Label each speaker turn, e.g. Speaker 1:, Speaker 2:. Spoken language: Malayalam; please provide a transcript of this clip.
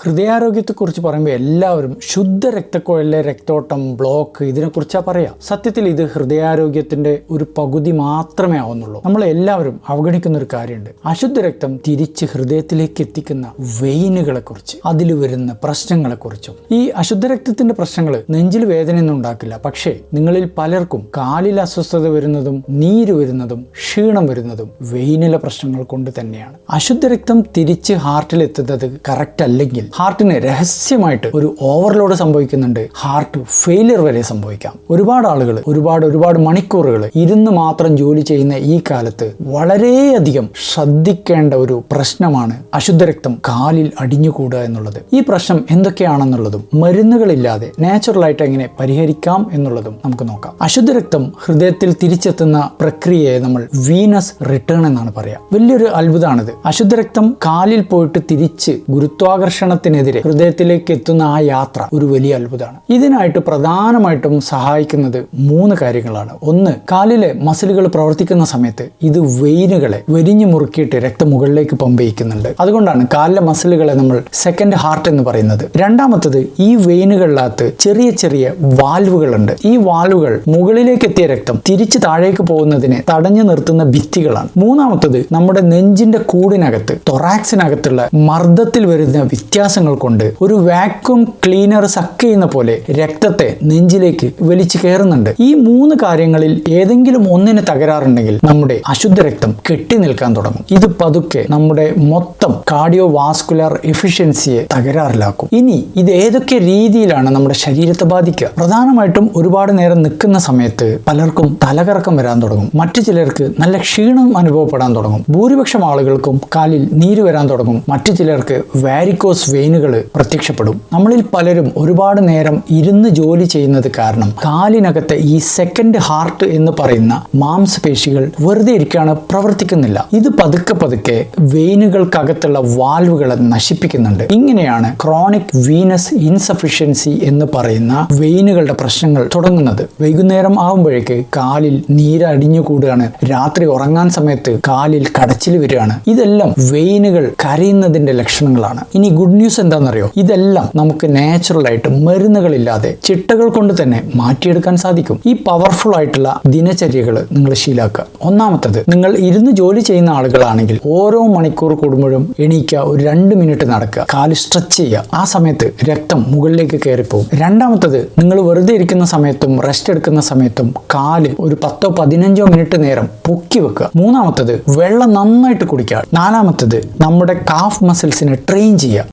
Speaker 1: ഹൃദയാരോഗ്യത്തെക്കുറിച്ച് പറയുമ്പോൾ എല്ലാവരും ശുദ്ധ രക്തക്കുഴലിലെ രക്തോട്ടം, ബ്ലോക്ക് ഇതിനെക്കുറിച്ചാണ് പറയുക. സത്യത്തിൽ ഇത് ഹൃദയാരോഗ്യത്തിൻ്റെ ഒരു പകുതി മാത്രമേ ആവുന്നുള്ളൂ. നമ്മൾ എല്ലാവരും അവഗണിക്കുന്ന ഒരു കാര്യമുണ്ട്. അശുദ്ധ രക്തം തിരിച്ച് ഹൃദയത്തിലേക്ക് എത്തിക്കുന്ന വെയിനുകളെ കുറിച്ച്, അതിൽ വരുന്ന പ്രശ്നങ്ങളെക്കുറിച്ചും. ഈ അശുദ്ധ രക്തത്തിന്റെ പ്രശ്നങ്ങൾ നെഞ്ചിൽ വേദനയൊന്നും ഉണ്ടാക്കില്ല. പക്ഷേ നിങ്ങളിൽ പലർക്കും കാലിൽ അസ്വസ്ഥത വരുന്നതും നീര് വരുന്നതും ക്ഷീണം വരുന്നതും വെയിനിലെ പ്രശ്നങ്ങൾ കൊണ്ട് തന്നെയാണ്. അശുദ്ധ രക്തം തിരിച്ച് ഹാർട്ടിൽ എത്തുന്നത് കറക്റ്റ് അല്ലെങ്കിൽ ഹാർട്ടിന് രഹസ്യമായിട്ട് ഒരു ഓവർലോഡ് സംഭവിക്കുന്നുണ്ട്. ഹാർട്ട് ഫെയിലിയർ വരെ സംഭവിക്കാം. ഒരുപാട് ആളുകൾ ഒരുപാട് മണിക്കൂറുകൾ ഇരുന്ന് മാത്രം ജോലി ചെയ്യുന്ന ഈ കാലത്ത് വളരെയധികം ശ്രദ്ധിക്കേണ്ട ഒരു പ്രശ്നമാണ് അശുദ്ധ രക്തം കാലിൽ അടിഞ്ഞുകൂടുക എന്നുള്ളത്. ഈ പ്രശ്നം എന്തൊക്കെയാണെന്നുള്ളതും മരുന്നുകളില്ലാതെ നാച്ചുറലായിട്ട് എങ്ങനെ പരിഹരിക്കാം എന്നുള്ളതും നമുക്ക് നോക്കാം. അശുദ്ധ രക്തം ഹൃദയത്തിൽ തിരിച്ചെത്തുന്ന പ്രക്രിയയെ നമ്മൾ വീനസ് റിട്ടേൺ എന്നാണ് പറയാ. വലിയൊരു അത്ഭുതമാണിത്. അശുദ്ധ രക്തം കാലിൽ പോയിട്ട് തിരിച്ച് ഗുരുത്വാകർഷണത്തിനെതിരെ ഹൃദയത്തിലേക്ക് എത്തുന്ന ആ യാത്ര ഒരു വലിയ അത്ഭുതമാണ്. ഇതിനായിട്ട് പ്രധാനമായിട്ടും സഹായിക്കുന്നത് 3 കാര്യങ്ങളാണ്. ഒന്ന്, കാലിലെ മസിലുകൾ പ്രവർത്തിക്കുന്ന സമയത്ത് ഇത് വെയിനുകളെ വെരിഞ്ഞു മുറുക്കിയിട്ട് രക്തം മുകളിലേക്ക് പമ്പയിക്കുന്നുണ്ട്. അതുകൊണ്ടാണ് കാലിലെ മസിലുകളെ നമ്മൾ സെക്കൻഡ് ഹാർട്ട് എന്ന് പറയുന്നത്. രണ്ടാമത്തത്, ഈ വെയിനുകളിനകത്ത് ചെറിയ ചെറിയ വാൽവുകളുണ്ട്. ഈ വാൽവുകൾ മുകളിലേക്ക് എത്തിയ രക്തം തിരിച്ച് താഴേക്ക് പോകുന്നതിനെ തടഞ്ഞു നിർത്തുന്ന ഭിത്തികളാണ്. മൂന്നാമത്തത്, നമ്മുടെ നെഞ്ചിന്റെ കൂടിനകത്ത് തൊറാക്സിനകത്തുള്ള മർദ്ദത്തിൽ വരുന്ന വ്യത്യാസങ്ങൾ കൊണ്ട് ഒരു വാക്യൂം ക്ലീനർ സക്ക് ചെയ്യുന്ന പോലെ രക്തത്തെ നെഞ്ചിലേക്ക് വലിച്ചു കയറുന്നുണ്ട്. ഈ 3 കാര്യങ്ങളിൽ ഏതെങ്കിലും ഒന്നിന് തകരാറുണ്ടെങ്കിൽ നമ്മുടെ അശുദ്ധ രക്തം കെട്ടി നിൽക്കാൻ തുടങ്ങും. ഇത് പതുക്കെ നമ്മുടെ മൊത്തം കാർഡിയോ വാസ്കുലർ എഫിഷ്യൻസിയെ തകരാറിലാക്കും. ഇനി ഇത് ഏതൊക്കെ രീതിയിലാണ് നമ്മുടെ ശരീരത്തെ ബാധിക്കുക? പ്രധാനമായിട്ടും ഒരുപാട് നേരം നിൽക്കുന്ന സമയത്ത് പലർക്കും തലകറക്കം വരാൻ തുടങ്ങും. മറ്റു ചിലർക്ക് നല്ല ക്ഷീണം അനുഭവപ്പെടാൻ തുടങ്ങും. ഭൂരിപക്ഷം ആളുകൾക്കും കാലിൽ നീര് വരാൻ തുടങ്ങും. മറ്റു ചിലർക്ക് വാരിക്കോസ് വെയിനുകൾ പ്രത്യക്ഷപ്പെടും. നമ്മളിൽ പലരും ഒരുപാട് നേരം ഇരുന്ന് ജോലി ചെയ്യുന്നത് കാരണം കാലിനകത്തെ ഈ സെക്കൻഡ് ഹാർട്ട് എന്ന് പറയുന്ന മാംസപേശികൾ വെറുതെ ഇരിക്കാണ്, പ്രവർത്തിക്കുന്നില്ല. ഇത് പതുക്കെ വെയിനുകൾക്കകത്തുള്ള വാൽവുകളെ നശിപ്പിക്കുന്നുണ്ട്. ഇങ്ങനെയാണ് ക്രോണിക് വീനസ് ഇൻസഫിഷ്യൻസി എന്ന് പറയുന്ന വെയിനുകളുടെ പ്രശ്നങ്ങൾ തുടങ്ങുന്നത്. വൈകുന്നേരം ആകുമ്പോഴേക്ക് കാലിൽ നീര് അടിഞ്ഞുകൂടുകയാണ്. രാത്രി ഉറങ്ങാൻ സമയത്ത് കാലിൽ കടച്ചിൽ വരികയാണ്. ഇതെല്ലാം വെയിനുകൾ കരയുന്നതിന്റെ ലക്ഷണങ്ങളാണ്. ഇനി ഗുഡ് ന്യൂസ് എന്താണെന്നറിയോ? ഇതെല്ലാം നമുക്ക് നാച്ചുറൽ ആയിട്ട് മരുന്നുകളില്ലാതെ ചിട്ടകൾ കൊണ്ട് തന്നെ മാറ്റിയെടുക്കാൻ സാധിക്കും. ഈ പവർഫുൾ ആയിട്ടുള്ള ദിനചര്യകൾ നിങ്ങൾ ശീലാക്കുക. ഒന്നാമത്തത്, നിങ്ങൾ ഇരുന്ന് ജോലി ചെയ്യുന്ന ആളുകളാണെങ്കിൽ ഓരോ മണിക്കൂർ കൂടുമ്പോഴും എണീക്കുക, ഒരു 2 മിനിറ്റ് നടക്കുക, കാല് സ്ട്രെച്ച് ചെയ്യുക. ആ സമയത്ത് രക്തം മുകളിലേക്ക് കയറിപ്പോകും. രണ്ടാമത്തത്, നിങ്ങൾ വെറുതെ ഇരിക്കുന്ന സമയത്തും റെസ്റ്റ് എടുക്കുന്ന സമയത്തും കാല് ഒരു 10-15 മിനിറ്റ് നേരം പൊക്കി വെക്കുക. മൂന്നാമത്തത്, വെള്ളം നന്നായിട്ട് കുടിക്കുക. നാലാമത്തത്, നമ്മുടെ കാഫ് മസിൽസിനെ ട്രെയിൻ ചെയ്യുക.